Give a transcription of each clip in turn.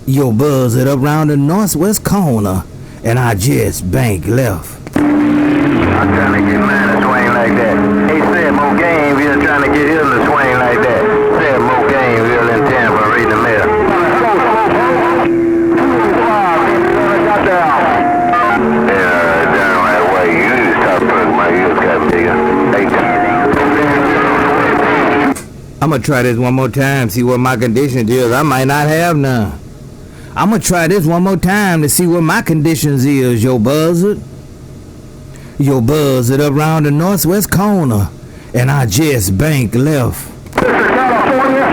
Yo, buzz it up round the northwest corner, and I just bank left. I'm trying to get mine to swing like that. He said more Gameville trying to get him to swing like that. Said more Gameville in Tampa, reading the mail. Yeah, down that way. You need to stop putting my ears got bigger. I'ma try this one more time, see what my conditions is. I might not have none. I'ma try this one more time to see what my conditions is, yo buzzard. Yo buzz it up round the northwest corner, and I just bank left. Mr. California.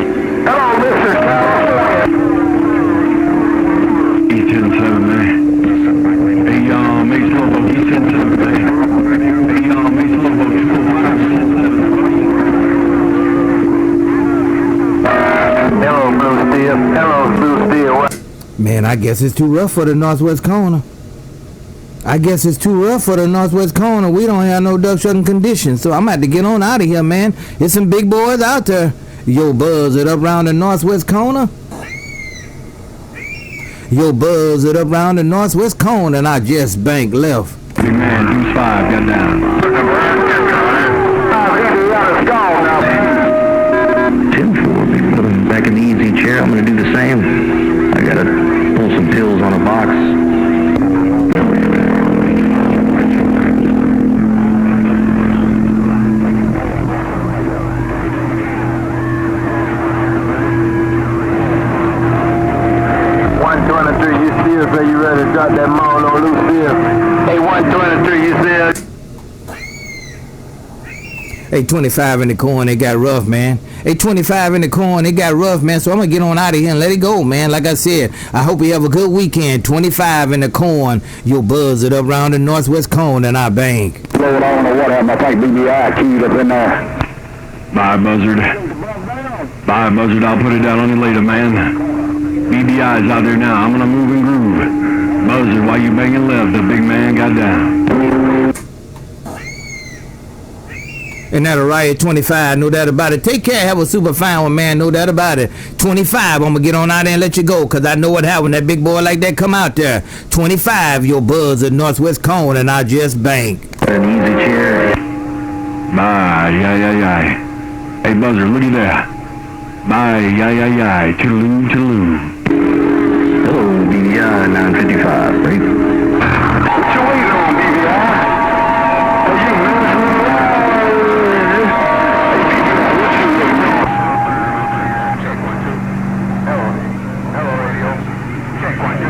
Hello, Mr. California. East 10-7, man. Hey, make slow East 10-7, man. Hey, make slow 205. Hello, Blue Steel. Hello, Blue Steel. What? Man, I guess it's too rough for the northwest corner. We don't have no duck shooting conditions, so I'm about to get on out of here, man. There's some big boys out there. Yo, buzz it up round the northwest corner. And I just bank left. Big man, Deuce 5, got down. 10-4, be putting back in the easy chair. I'm going to do the same. I got to pull some pills on a box. So you ready to drop that maul on Lucille? Hey, 123, you said? Hey, 25 in the corn, it got rough, man. So I'm gonna get on out of here and let it go, man. Like I said, I hope you have a good weekend. 25 in the corn, you'll buzz it up around the northwest corner, and I bank. Load on the water, I think BBI keyed up in there. Bye, Buzzard. I'll put it down on you later, man. BBI's out there now. I'm gonna move and groove. Buzzard, while you banging left, the big man got down. And that'll riot 25, no doubt about it. Take care, have a super fine one, man, no doubt about it. 25, I'm gonna get on out there and let you go, cause I know what happened when that big boy like that come out there. 25, your buzz at northwest corner, and I just bank. An easy chair. Bye, yeah. Hey, Buzzard, look at that. Bye, yeah. Toodaloo. Hello, BBI 955, right? What you waiting on, BBI? Hello, radio. Check 1, 2.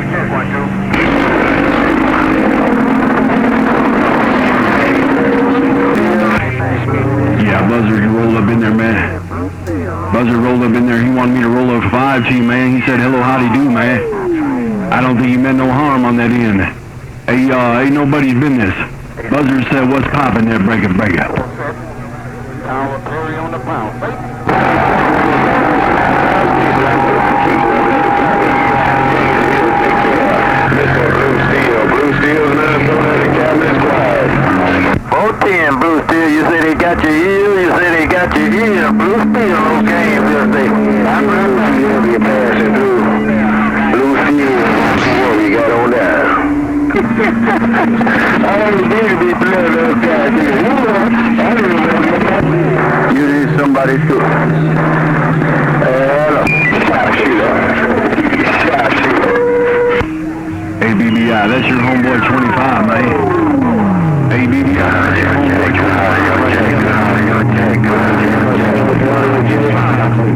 Yeah, Buzzard, you rolled up in there, man. Buzzard rolled up in there. He wanted me to roll up 5 to you, man. He said, hello, howdy do, man. I don't think he meant no harm on that end. Hey, ain't nobody's business. Buzzard said, what's poppin' there, breaker? On the pound. Blue Steel's not going to cabinet quiet. 410, Blue Steel, you say they got your ear, Blue Steel, okay, just say, I'm right back here, you're passing through. Blue Steel, what we got on there? I don't need to be blood up guys here. You need somebody to. Hello. Hey, BBI, that's your homeboy 25, man. Hey, BBI, that's your homeboy 25.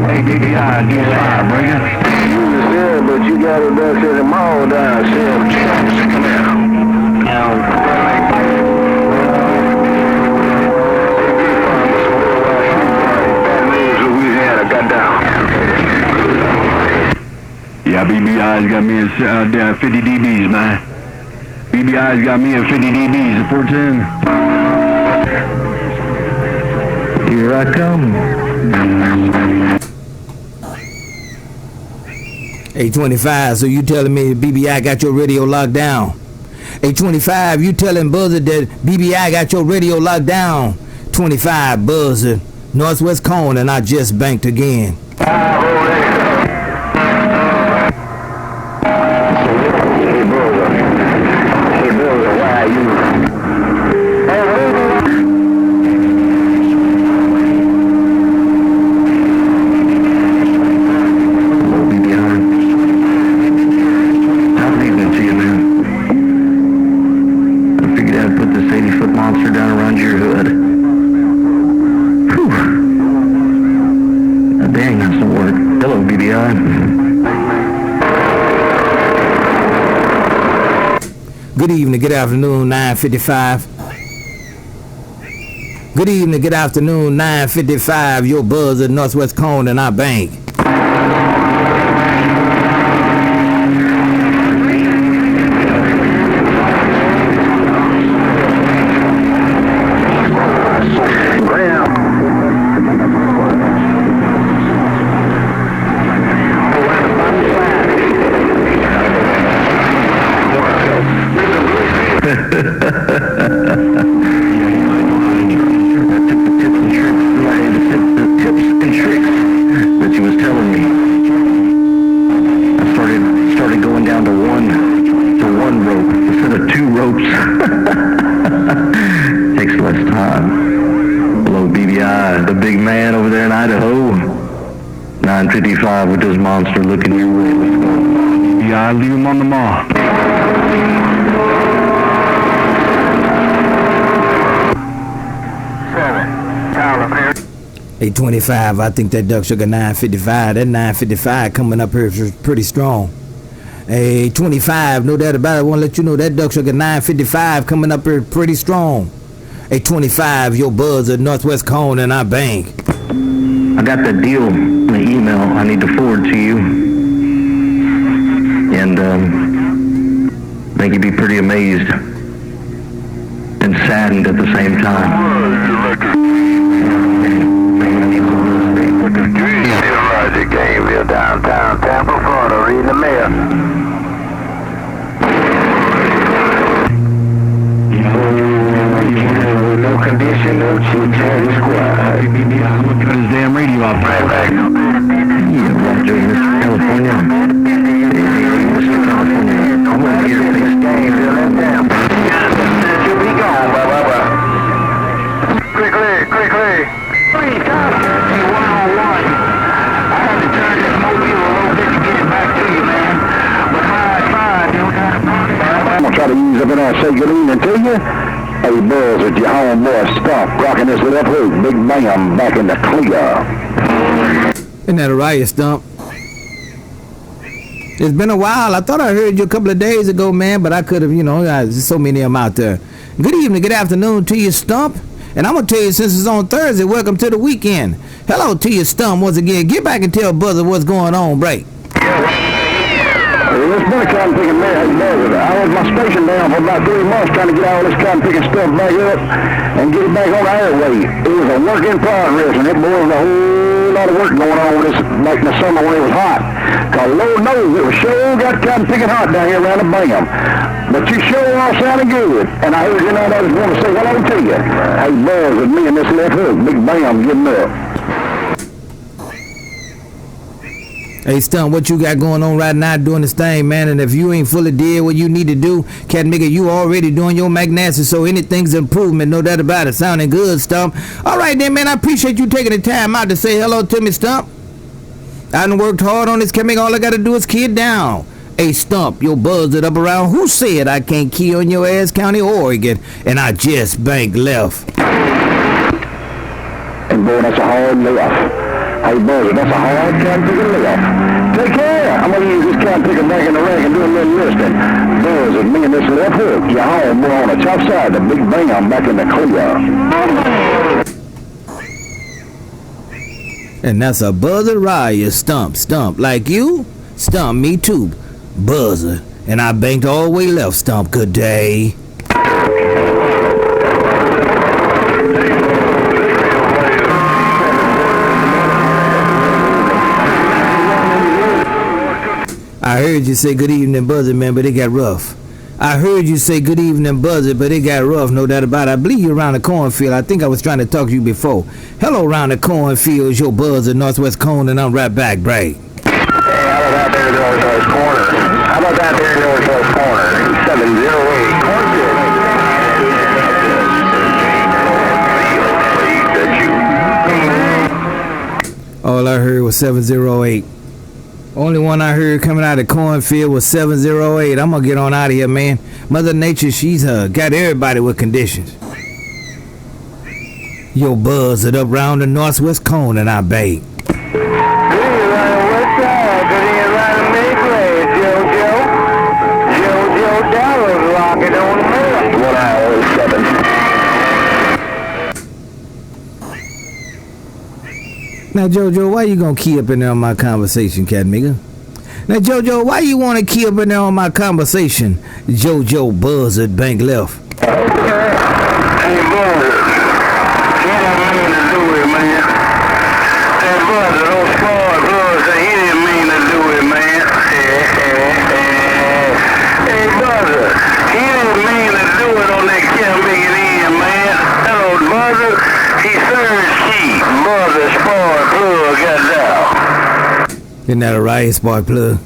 Hey, BBI, do 5, bring it. You said, but you got it back to the mall down, Sam. Come here. Louisiana, got down. Yeah, BBI's got me at 50 dBs, man. BBI's got me at 50 dBs at 410. Here I come. Hey, 25, so you telling me BBI got your radio locked down? Hey, 25, you telling Buzzard that BBI got your radio locked down? 25, Buzzard, northwest corner, and I just banked again. Good evening, good afternoon, 9:55. Good evening, good afternoon, 9:55. Your buzz at Northwest Corner and our bank. With this monster looking your way. Yeah, I leave him on the mall. 825, I think that duck sugar 955. That 955 coming up here is pretty strong. 825, no doubt about it. I want to let you know that duck sugar 955 coming up here pretty strong. 825, your buzz at Northwest Corner and our bank. I got that deal in the email I need to forward to you. And I think you'd be pretty amazed and saddened at the same time. Gainesville, downtown Tampa, Florida, reading the mail. No condition, no Cherry Squad. I'm gonna cut his damn radio off. Right back. Yeah, Roger, Mr. California. Mr. California. I'm gonna get a fix. Gainesville and Tampa. Should be gone, blah. Quickly. Please, come. Hey, one-on-one. I had to turn this mobile a little bit to get it back to you, man. But high five, you know. I'm gonna try to use up and I say good evening to you. Hey, Buzz, it's your homeboy Stump, rocking this little hoop. Big Bam back in the clear. Isn't that a riot, Stump? It's been a while. I thought I heard you a couple of days ago, man, but I could have, there's so many of them out there. Good evening, good afternoon to you, Stump. And I'm going to tell you, since it's on Thursday, welcome to the weekend. Hello to you, Stump, once again. Get back and tell Buzzer what's going on, break. It's been a cotton picking man. I was my station down for about 3 months trying to get all this cotton picking stuff back up and get it back on the airway. It was a work in progress, and it boy was a whole lot of work going on with this back in the summer when it was hot. Cause Lord knows it was sure got cotton picking hot down here around the Bam. But you sure all sounding good. And I heard you know I just want to say hello to you. Hey, Buzz, with me and this left hook, Big Bam getting up. Hey, Stump, what you got going on right now doing this thing, man? And if you ain't fully did what you need to do, Cat Nigga, you already doing your magnasis, so anything's improvement, no doubt about it. Sounding good, Stump. All right, then, man, I appreciate you taking the time out to say hello to me, Stump. I done worked hard on this, Cat Nigga. All I got to do is kid down. Hey, Stump, your buzz it up around. Who said I can't key on your ass, County, Oregon? And I just bank left. And boy, that's a hard left. Hey, Buzzer, that's a hard cotton picking left. Take care. I'm going to use this cotton picker back in the rack and do a little listing. Buzzer, me and this left hook. Your home, we're on the top side. The Big Bam back in the clear. And that's a buzzer riot, Stump. Like you? Stump, me too. Buzzer. And I banked all the way left, Stump. Good day. I heard you say good evening, Buzzer, man, but it got rough. I heard you say good evening, Buzzer, but it got rough, no doubt about it. I believe you're around the cornfield. I think I was trying to talk to you before. Hello, around the cornfield, your Buzzer, Northwest Corner, and I'm right back, Bray. Hey, how about that there, Northwest Corner? How about that there, Northwest Corner? 708. Cornfield. All I heard was 708. Only one I heard coming out of the cornfield was 708. I'm gonna get on out of here, man. Mother Nature, she's got everybody with conditions. Yo, Buzz it up round the Northwest Corner and I bait. Good evening, what's up? Good evening, right in Midway. JoJo Dallas locking Now, JoJo, why you gonna key up in there on my conversation, cat nigga? Now, JoJo, why you wanna key up in there on my conversation? JoJo buzzard bank left. Hey, Buzzard. He didn't mean to do it, man. Hey, Buzzard, those smart Buzzard, he didn't mean to do it, man. Hey, Buzzard, he didn't mean to do it on that Kim Biggin end, man. Hello, Buzzard. He served cheap. Buzzard, smart plug, got down. Isn't that a right, spark plug?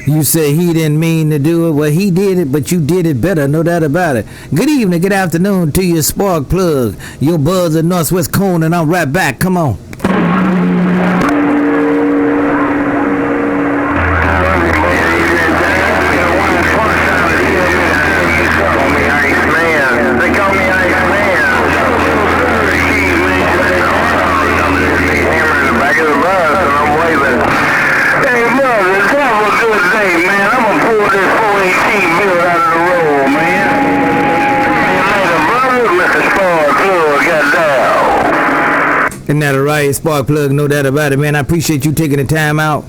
You say he didn't mean to do it. Well, he did it, but you did it better, no doubt about it. Good evening, good afternoon to your spark plug. Your buzz at Northwest Cone, and I'm right back. Come on. Isn't that a right, spark plug? No doubt about it, man. I appreciate you taking the time out.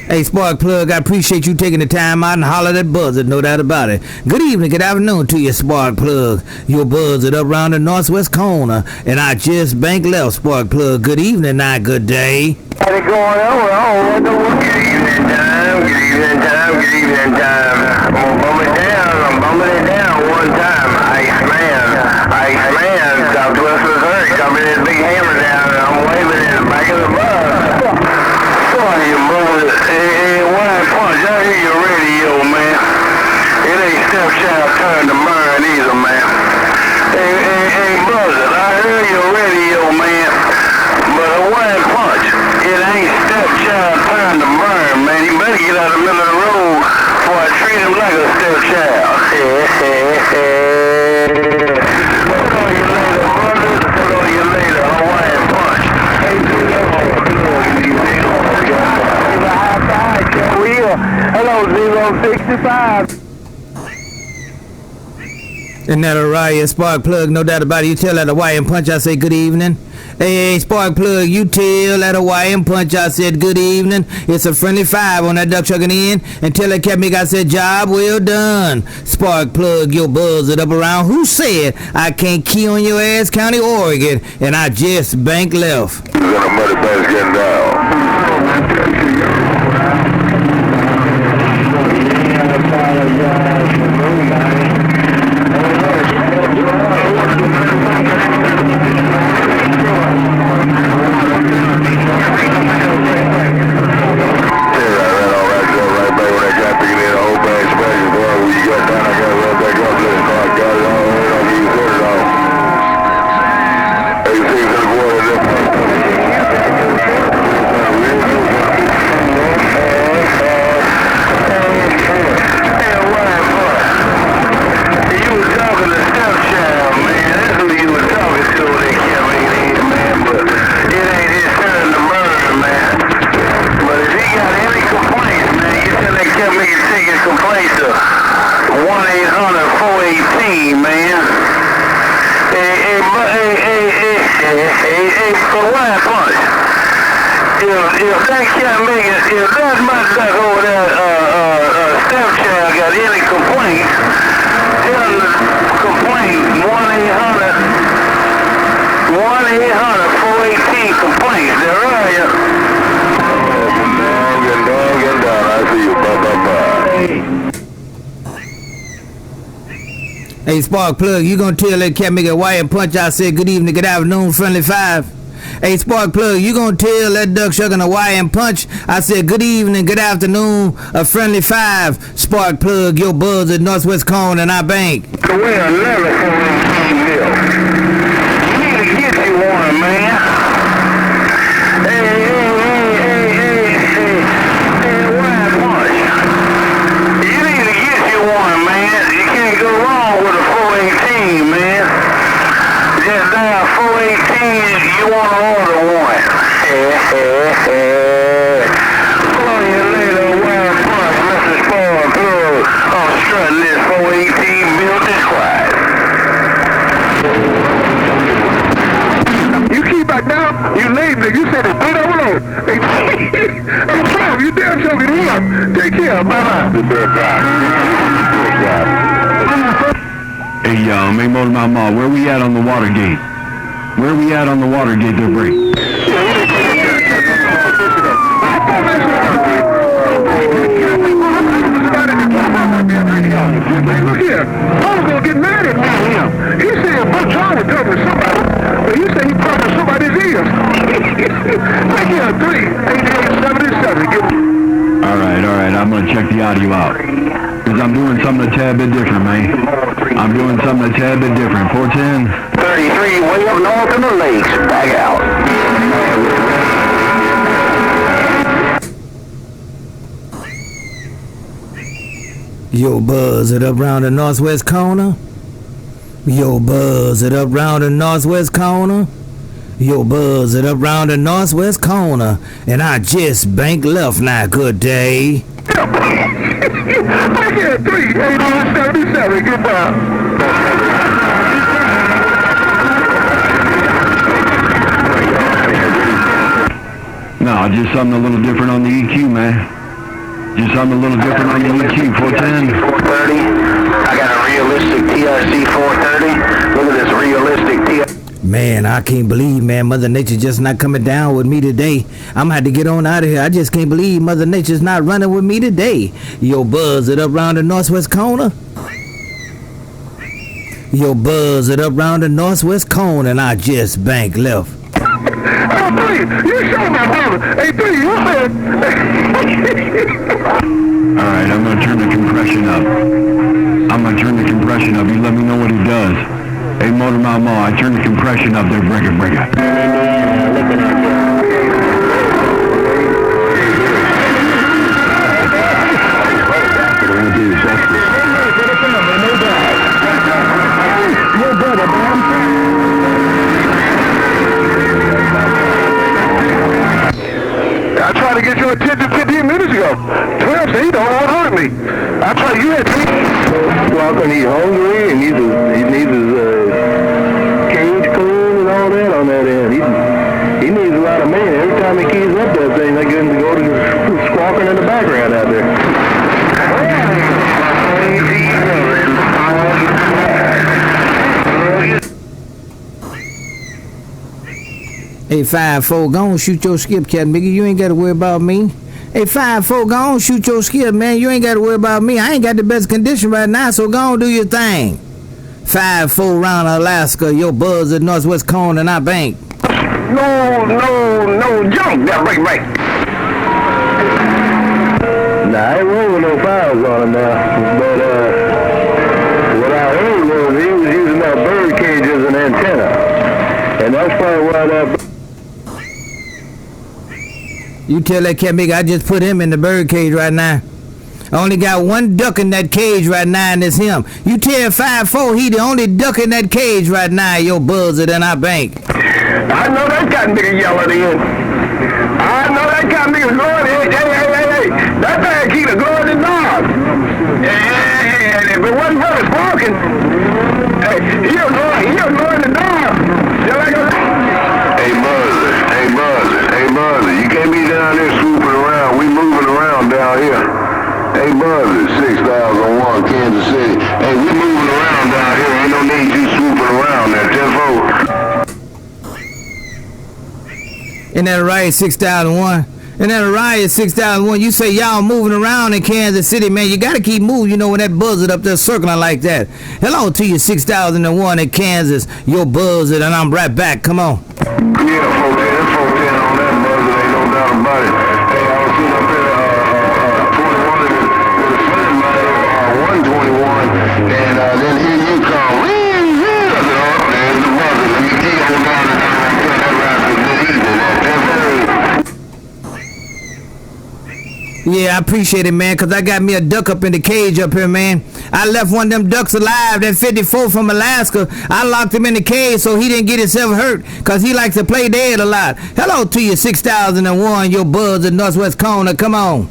Hey, spark plug, I appreciate you taking the time out and holler at Buzzard, no doubt about it. Good evening, good afternoon to you, spark plug. Your Buzzard up around the Northwest corner, and I just bank left, spark plug. Good evening, not good day. What's going on? Good evening time, good evening time, good evening time. I'm gonna bump it down, I'm bumping it down one time. Iceman, Southwest Missouri, coming in big hammer down, and I'm waving in the back of the bus. Sorry, you brother. Hey, Wine Punch, I hear your radio, man. It ain't stepchild turn to burn either, man. Hey, brother, I heard your radio, man. But a Wine Punch, it ain't stepchild turn to burn, man. You better get out of the middle of the road before I treat him like a stepchild. Hello, 065. Isn't that a riot, spark plug? No doubt about it. You tell that Hawaiian Punch I say good evening. Hey, spark plug, you tell that Hawaiian Punch I said good evening. It's a friendly 5 on that duck chucking in. And tell that cat me I said job well done. Spark plug, your buzz it up around. Who said I can't key on your ass, County, Oregon? And I just bank left. He's gonna muddy bus getting down. If that can't make it, if that motherfucker over there, stepchild got any complaints, tell them to complain 1-800-418 complaints. They're right. Dog and down. I see you. Bye. Hey, spark plug, you gonna tell that cat make a Hawaiian Punch I said good evening, good afternoon, friendly 5? Hey, spark plug, you gonna tell that duck shucking Hawaiian Punch I said good evening, good afternoon, a friendly 5? Spark plug, your buzz at Northwest Cone, and I bank. So we are never bill. You need to get you one, man. Hey, Wine Punch. You need to get you one, man. You can't go wrong with a 418, man. Just dial 418, you want to order one. Call you later, Wine Punch, Mr. Spark Plug. I'm strutting this 418 built this quiet. nigga. You said it 300. Hey, Stump, you damn sure get him. Take care. Bye-bye. Hey, hey, Motor Mama, where we at on the Watergate? Where we at on the Watergate there, break? Look here, I was gonna get mad at him. He said Butch Hall was covering somebody, but you say he covering somebody's ears. Look here, 38877. All right, I'm gonna check the audio out. Cause I'm doing something a tad bit different, man. I'm doing something a tad bit different. 410. 33 way up north in the lakes. Back out. Yo, buzz it up round the northwest corner. Yo, buzz it up round the northwest corner. Yo, buzz it up round the northwest corner. And I just bank left now. Good day. Back here, 38877. Goodbye. No, just something a little different on the EQ, man. Just something a little different on the EQ. 410. 430. I got a realistic TRC 430. Look at this realistic TRC. Man, I can't believe, man, Mother Nature just not coming down with me today. I'm gonna have to get on out of here. I just can't believe Mother Nature's not running with me today. Yo, buzz it up round the northwest corner. Yo, buzz it up round the northwest corner, and I just bank left. Oh, 3, you shot my brother. Hey, 3, you said. All right, I'm gonna turn the compression up. You let me know what he does. Hey, Motor Mama, I turn the compression up there, breaker. I tried to get your attention 15 minutes ago. 12 said he don't want to hurt me. I tried, you had 3. Walking, he's hungry and he needs his cage clean and all that on that end. He needs a lot of man. Every time he keys up that thing, they get him to go to squawking in the background out there. Hey, 5-4, go on shoot your skip, Captain Biggie. You ain't got to worry about me. Hey, 5-4, go on shoot your skip, man. You ain't got to worry about me. I ain't got the best condition right now, so go on do your thing. 5-4 round Alaska, your buzz at northwest corner, and I bank. No, jump. Yeah, break. Nah, I ain't rolling no files on him now. But what I heard was he was using that bird cage as an antenna. And that's probably why that... You tell that cat Biggie I just put him in the bird cage right now. I only got one duck in that cage right now, and it's him. You tell 5-4 he the only duck in that cage right now, your buzzer, then I bank. I know that cotton nigga yelling in. I know that cotton nigga going in. Hey. That thing keep a going in North. And if it wasn't for the smoking, hey, he'll go in the North. Hey, Buzzer, you can't be down there swooping around. We moving around down here. Hey, Buzzer, 6001, Kansas City. Hey, we moving around down here. Ain't no need you swooping around there. 10-4. Isn't that right, 6001? Isn't that right, 6001? You say y'all moving around in Kansas City, man. You got to keep moving, you know, when that buzzard up there circling like that. Hello to you, 6001 in Kansas. Your buzzard, and I'm right back. Come on. Yeah, 410 on that buzzer. Ain't no doubt about it. Hey, I was sitting up there, 21 with a friend of mine, 121, and then here you come. There's the buzzer. Let me keep on down and that rap is good evening. Yeah, I appreciate it, man, because I got me a duck up in the cage up here, man. I left one of them ducks alive, that 54 from Alaska. I locked him in the cage so he didn't get himself hurt, because he likes to play dead a lot. Hello to you, 6001, your buzz at Northwest Corner. Come on.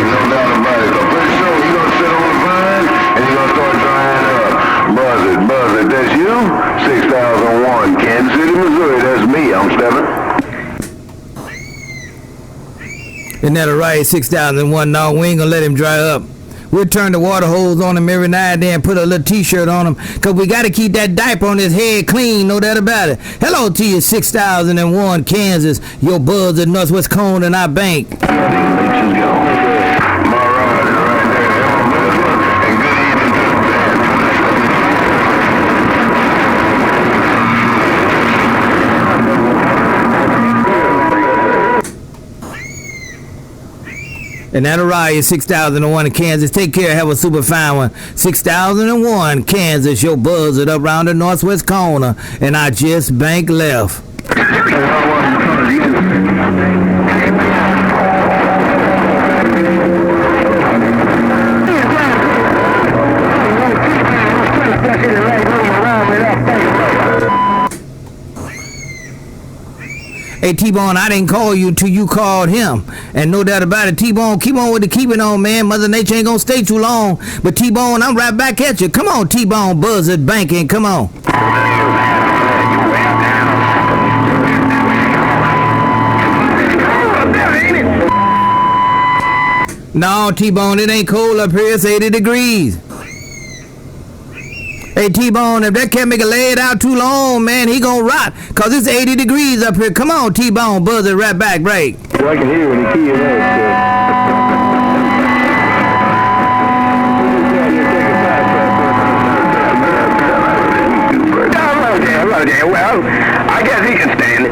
No doubt about it. I'm pretty sure you're going to sit on the vine and you're going to start drying And that'll right, 6001. No, we ain't gonna let him dry up. We'll turn the water hose on him every now and then, put a little t-shirt on him, cause we gotta keep that diaper on his head clean, no doubt about it. Hello to you, 6001 Kansas, your buzz at Northwest Cone and our bank. And that'll ride 6001 in Kansas. Take care. Have a super fine one. 6001 Kansas. Your buzz it up around the northwest corner. And I just bank left. Hey, T-Bone, I didn't call you till you called him. And no doubt about it, T-Bone, keep on with the keeping on, man. Mother Nature ain't gonna stay too long. But T-Bone, I'm right back at you. Come on, T-Bone, buzz it, banking, come on. No, T-Bone, it ain't cold up here. It's 80 degrees. Hey, T-Bone, if that cat make a lay it out too long, man, he gonna rot. Cause it's 80 degrees up here. Come on, T-Bone, buzz it right back, break. Well, I can hear when he key it up. Well, I guess he can stand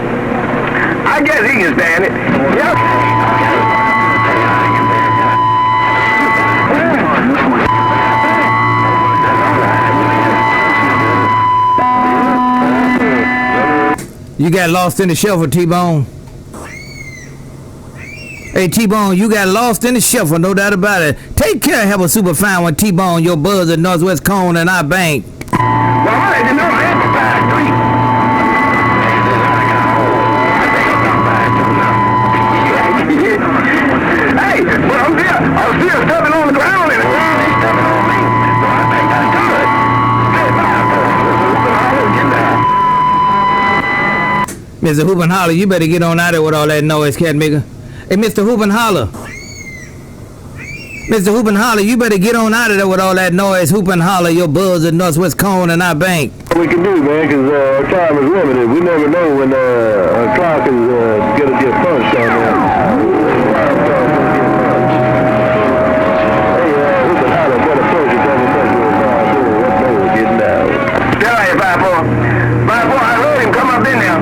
it. Yep. You got lost in the shuffle, T-Bone. Hey, T-Bone, you got lost in the shuffle, no doubt about it. Take care, have a super fine one, T-Bone, your buzz at Northwest Cone and our bank. Well, I didn't know I had to buy 3. Hey, but I'm still stepping on the ground and the ground ain't stepping on me. So I think that's good. Hey, Mr. Hoop and Holler, you better get on out of there with all that noise, cat nigga. Hey, Mr. Hoop and Holler. Mr. Hoop and Holler, you better get on out of there with all that noise. Hoop and Holler, your buzz at Northwest Cone and our bank. What we can do, man, because our time is limited. We never know when our clock is going to get punched on there. Hey, Hoop and Holler, what a pleasure coming back to us. What day we're getting down. Tell you, 5-4. 5-4, I heard him come up in there.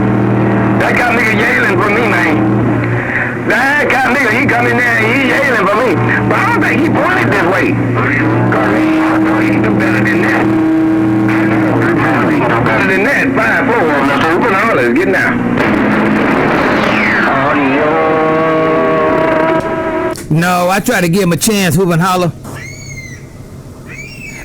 That got nigga yelling for me, man. That kind of nigga, he come in there and he yelling for me. But I don't think he pointed this way. Cause I know he do better than that. He do better than that. 5-4 on the Hoop and Holler is getting out. No, I try to give him a chance, Hoop and Holler.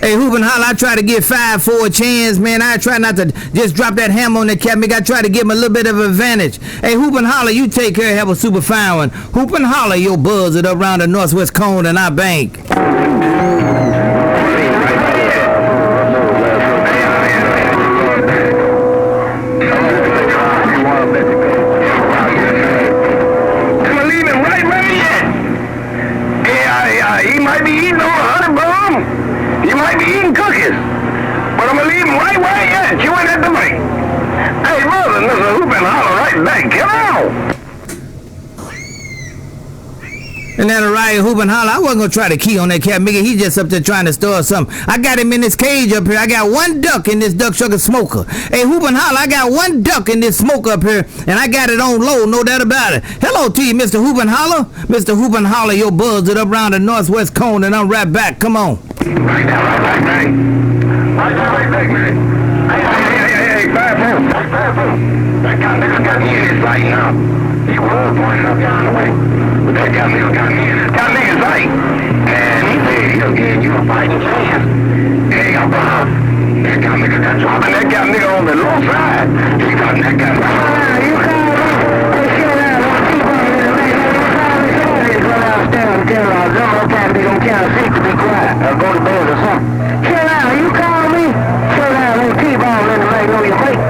Hey, Hoop and Holler, I try to give 5-4 a chance, man. I try not to just drop that hammer on the cat. I try to give him a little bit of advantage. Hey, Hoop and Holler, you take care, have a super fine one. Hoop and Holler, your buzz it up around the Northwest Cone and our bank. He might be eating on a honey bun. He might be eating cookies. But I'm going to leave him right where he at. You ain't at the bank. Hey, brother, Mr. Hoop and Holler right back. Come on. And that'll right, Hoop and Holler. I wasn't going to try to key on that cat, Mickey. He just up there trying to store something. I got him in this cage up here. I got one duck in this duck sugar smoker. Hey, Hoop and Holler, I got one duck in this smoker up here, and I got it on low, no doubt about it. Hello to you, Mr. Hoop and Holler. Mr. Hoop and Holler, your buzz it up around the Northwest Cone, and I'm right back. Come on. Right now, right back, man. Right back, man. Hey, 5-4. That kind of nigga got me in his sight now. He was pointing up down the way. But that kind of nigga got me in his sight. And he said, he'll give you a fighting chance. Hey, that kind of nigga got dropping that kind of nigga on the low side. He got that kind of nigga. You call me. Hey, chill out. I want to keep on in the lane. Run downstairs and tell our Zumbo time they gonna count 6 to be quiet. Or go to bed or something. Chill out. You call me. Chill out. Let T-Bone in the lane on your face.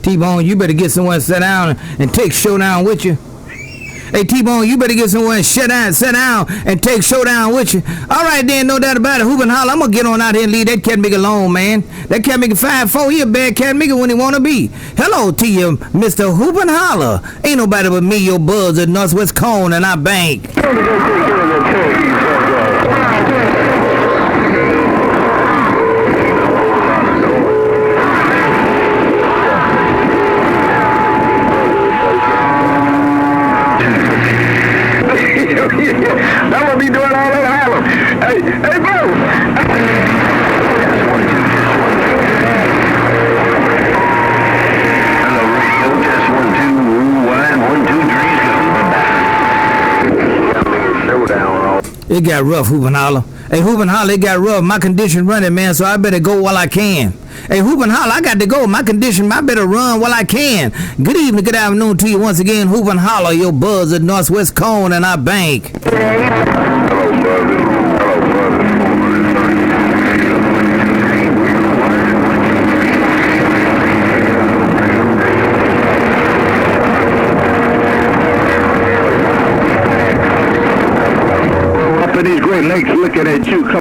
T-Bone, you better get someone to sit down and take showdown with you. Hey, T-Bone, you better get somewhere and sit down, and take Showdown with you. All right, then, no doubt about it. Hoop and holler. I'm going to get on out here and leave that cat nigga alone, man. That cat nigga 5'4", he a bad cat nigga when he want to be. Hello to you, Mr. Hoop and Holler. Ain't nobody but me, your buzz at Northwest Cone, and I bank. That would be doing all that holler. Hey, bro. Hello, radio. Test 1, 2, 1, 1, 2, 3's go. Showdown. It got rough, Hoop and Holler. Hey, Hoop and Holler, it got rough. My condition running, man, so I better go while I can. Hey, Hoop and Holler, I got to go. My condition, I better run while I can. Good evening, good afternoon to you once again. Hoop and Holler, your buzz at Northwest Cone, and I bank. Up in these Great Lakes looking at you.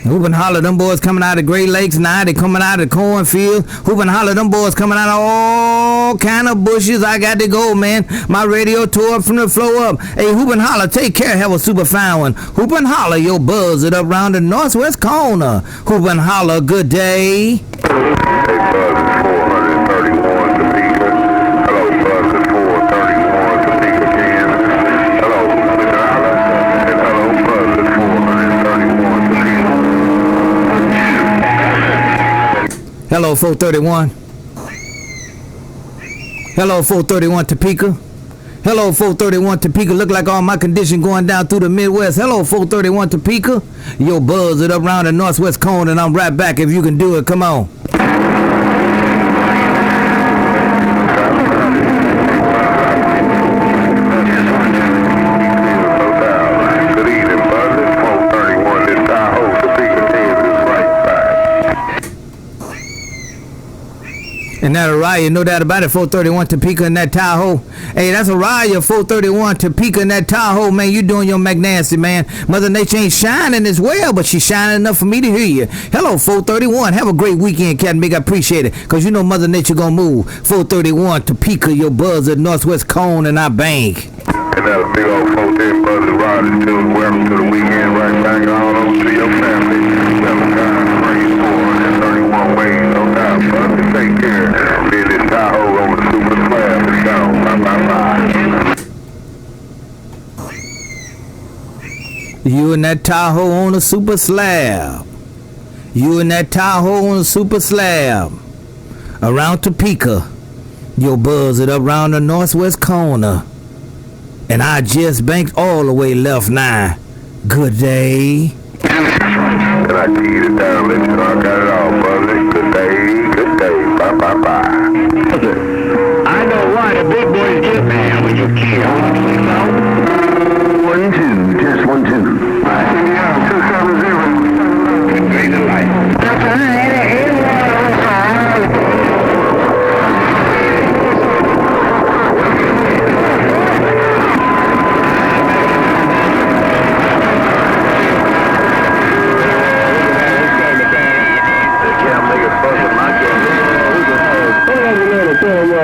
Hoop and Holler, them boys coming out of Great Lakes now. They coming out of the cornfield. Hoop and Holler, them boys coming out of all kind of bushes. I got to go, man. My radio tore up from the floor up. Hey, Hoop and Holler, take care. Have a super fine one. Hoop and Holler, your buzz it up around the Northwest corner. Hoop and Holler, good day. Hello, 431. Hello, 431 Topeka. Hello, 431 Topeka. Look like all my condition going down through the Midwest. Hello, 431 Topeka. Yo, buzz it up around the Northwest Cone, and I'm right back if you can do it. Come on. And that Araya, no doubt about it, 431 Topeka in that Tahoe. Hey, that's Araya, 431 Topeka in that Tahoe, man. You doing your McNasty, man. Mother Nature ain't shining as well, but she's shining enough for me to hear you. Hello, 431. Have a great weekend, Cat Big. I appreciate it, because you know Mother Nature gonna move. 431 Topeka, your buzz at Northwest Cone, and I bank. And that's big old 410 buzz riding to welcome to the weekend, right back on over to your family. 431 ways, no doubt, buzz. Take care. Be this Tahoe on the super slab. It's gone. Bye. You in that Tahoe on a super slab. You in that Tahoe on a super slab. Around Topeka. Your buzz it up around the Northwest corner. And I just banked all the way left now. Good day. And I keyed it down, let you know I got it all, brother. Good day. Bye. I know why the big boys get mad when you kill. 1, 2, test 1, 2. 270. Green light.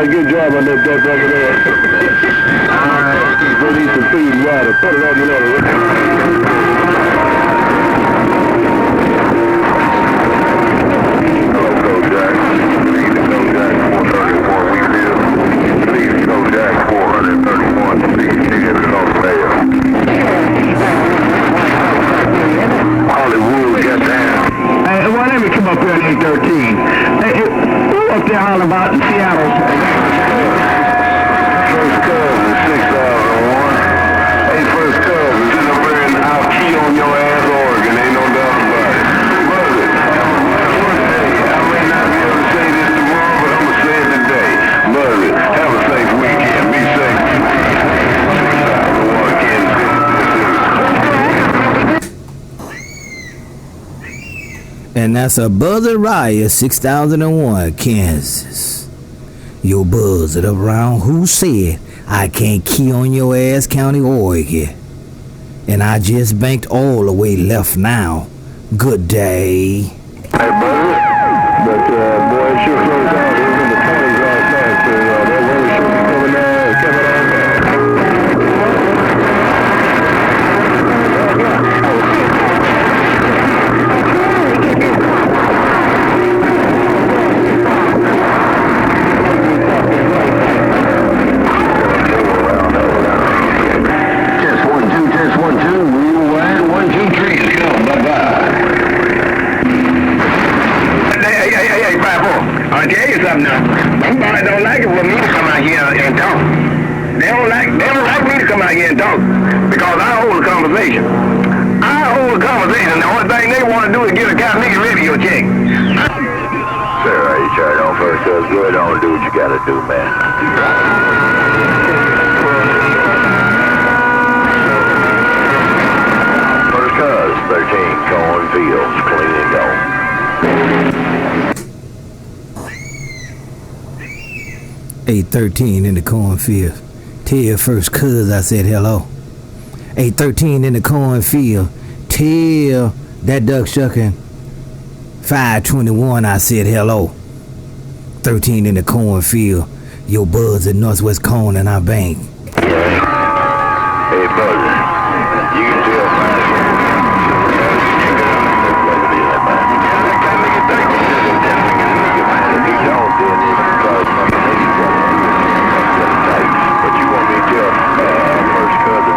Good job on that duck over there. Alright, we'll need some food and water. Put it on the letter. Hello, Go Jack. Please, Go Jack 431. We live. Please, Go Jack 431. Please, ticket is on sale. Hollywood, get down. Hey, well, let me come up here at 813. Hey, who up there hollering about in Seattle? First cousin, 6001. Hey, first cousin, this is a very out key on your ass organ. Ain't no doubt about it. Brother, hey, I may not be able to say this tomorrow, but I'm going to say it today. Brother, have a safe weekend. Be safe. 6001, Kansas City. And that's a Buzz Riot 6001, Kansas. Your buzzard around who said I can't key on your ass, County, Oregon. And I just banked all the way left now. Good day. Hey, brother. But, boy, it sure closed out. It was in the 20s last night, so that weather should be coming on. Test 1, 2. Wheel wide. 1, 2, 3. Let's go. Bye-bye. Hey, 5-4. I'll tell you something now. Somebody don't like it for me to come out here and talk. They don't like me to come out here and talk because I hold a conversation. The only thing they want to do is get a guy nigga radio check. Sarah, you tried on first, so go ahead on and do what you gotta do, man. First cuz, 13, cornfields, clean and gone. 813 in the cornfield. Tell first cuz I said hello. 813 in the cornfield. Tell that duck shucking 521 I said hello. 13 in the cornfield. Your buzz at Northwest Corn and I bank. Yeah. Hey, brother. You can tell but you want me to tell first cousin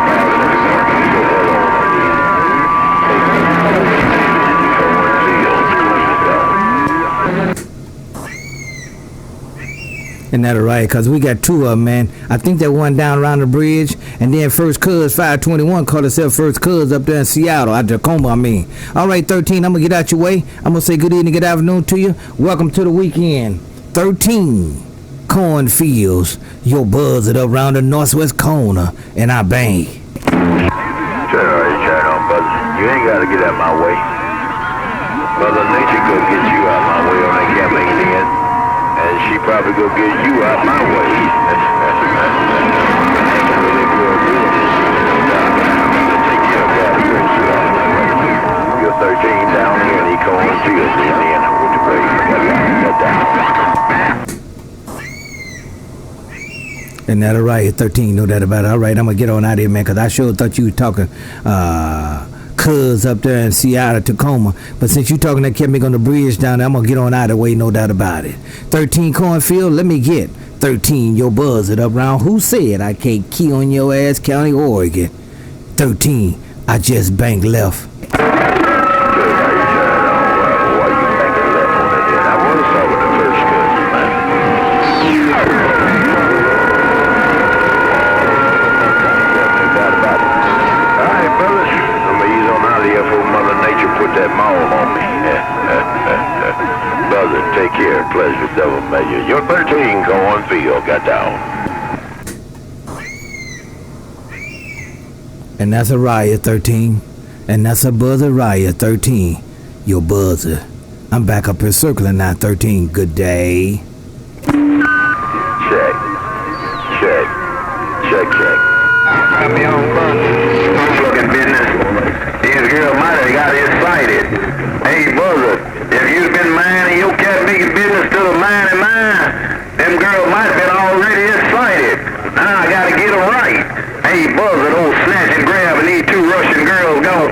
Isn't that right? Because we got two of them, man. I think that one down around the bridge, and then First Cuz 521 called herself First Cuz up there in Seattle, at Tacoma, I mean. All right, 13, I'm going to get out your way. I'm going to say good evening, good afternoon to you. Welcome to the weekend. 13, cornfields, your buzz it around the northwest corner, and I bang. Turn on, brother. You ain't got to get out my way. Mother Nature go get you out my way on that campaign end. And she probably go get you out my way. You're 13 down here in the cornfields, Indiana, with the grade. And that all right, 13, know that about it. All right, I'm going to get on out of here, man, because I sure thought you were talking cuz up there in Seattle, Tacoma. But since you talking that kept me on the bridge down there, I'm going to get on out of the way, no doubt about it. 13 cornfield, let me get 13, your buzz it up round. Who said I can't key on your ass, County, Oregon? 13, I just banked left. Take care, pleasure, devil measure. You're 13, cornfield, got down. And that's a riot, 13. And that's a buzzer riot, 13. Your buzzer. I'm back up here circling now, 13. Good day. Check. Got me on fucking business. This girl might have got excited. Hey, buzzer, if you'd been minding your cat making business to the mine and mine, them girls might have been already excited. Now I gotta get them right. Hey, buzzer, old snatch and grab and these two Russian girls gone.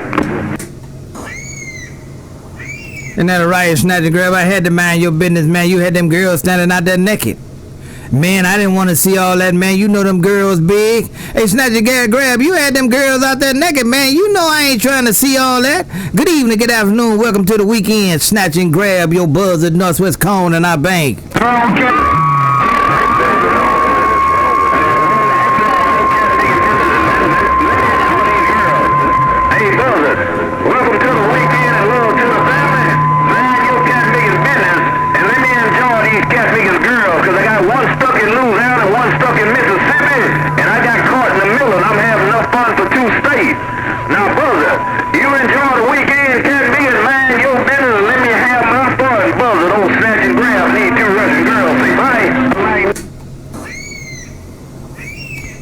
And that a riot, snatch and grab. I had to mind your business, man. You had them girls standing out there naked. Man, I didn't want to see all that, man. You know them girls big. Hey, snatch and grab. You had them girls out there naked, man. You know I ain't trying to see all that. Good evening, good afternoon. Welcome to the weekend. Snatch and grab your buzz at Northwest Cone and I bank. Now, brother, you enjoy the weekend, cat me and mind your business, and let me have my fun, brother. Don't snatch and grab these two Russian girls, see, right?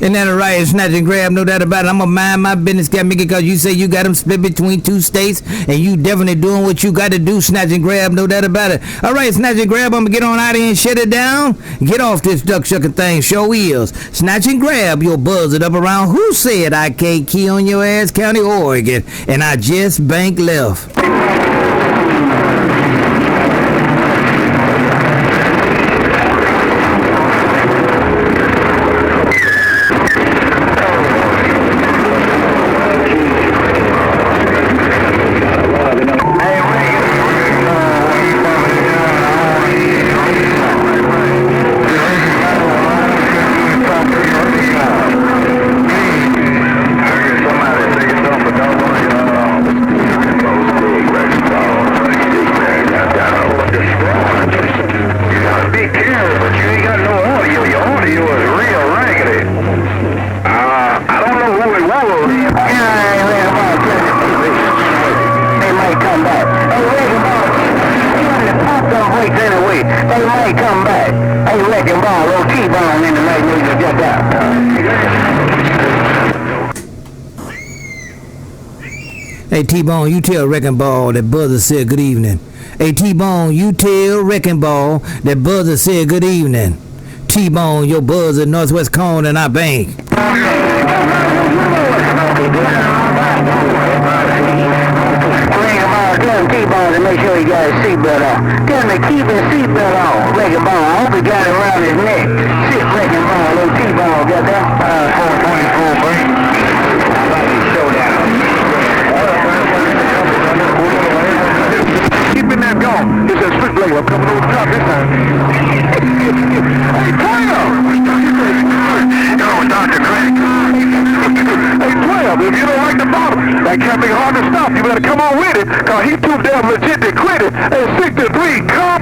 Isn't that right? Snatch and grab, no doubt about it. I'm gonna mind my business, got me, because you say you got them split between 2 states, and you definitely doing what you got to do. Snatch and grab, no doubt about it. All right, snatch and grab. I'm gonna get on out of here and shut it down. Get off this duck shucking thing. Show is snatch and grab. You'll buzz it up around. Who said I can't key on your ass, County, Oregon? And I just bank left. Hey, T-Bone, you tell Wrecking Ball that Buzzer said good evening. Hey, T-Bone, you tell Wrecking Ball that Buzzer said good evening. T-Bone, your Buzzer, Northwest Corner, and I bank. T-Bone to make sure he got his seatbelt on. Tell him to keep his seatbelt on. Wrecking Ball, I hope he got it around his neck. Sit, Wrecking Ball, little T-Bone, got that? 424, break. I like his showdown. Keeping that going. It's a split blade. I'm coming over the top this time. Hey, Twelve! No, Dr. Craig. Hey, 12, if you don't like the bottom, that can't be hard to stop. You better come on with it, because he too damn legit to quit it. And 6-3, come